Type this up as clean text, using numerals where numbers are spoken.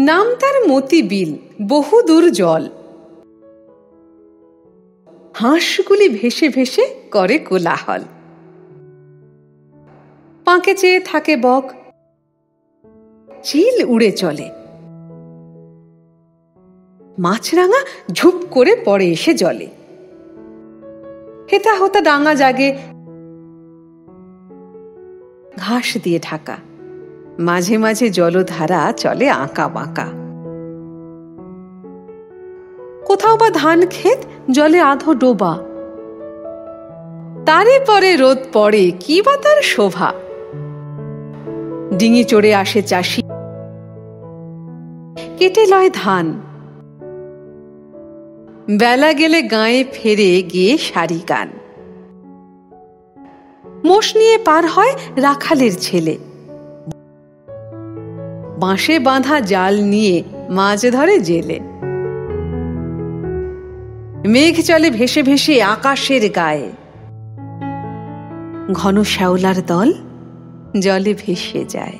নাম তার মতি বিল, বহুদূর জল। হাঁসগুলি ভেসে ভেসে করে কোলাহল। পাঁকে চেয়ে থাকে বক, চিল উড়ে চলে। মাছরাঙা ঝুপ করে পড়ে এসে জলে। হেতা হোতা ডাঙা জাগে, ঘাস দিয়ে ঢাকা। মাঝে মাঝে জলধারা চলে আঁকা বাঁকা। কোথাও বা ধান ক্ষেত জলে আধো ডোবা, তারই পরে রোদ পড়ে, কি বা তার শোভা। ডিঙি চড়ে আসে চাষি, কেটে লয় ধান। বেলা গেলে গায়ে ফেরে গিয়ে সারি গান। মোষ নিয়ে পার হয় রাখালের ছেলে, বাঁশে বাঁধা জাল নিয়ে মাছ ধরে জেলে। মেঘ চলে ভেসে ভেসে আকাশের গায়ে, ঘন শ্যাওলার দল জলে ভেসে যায়।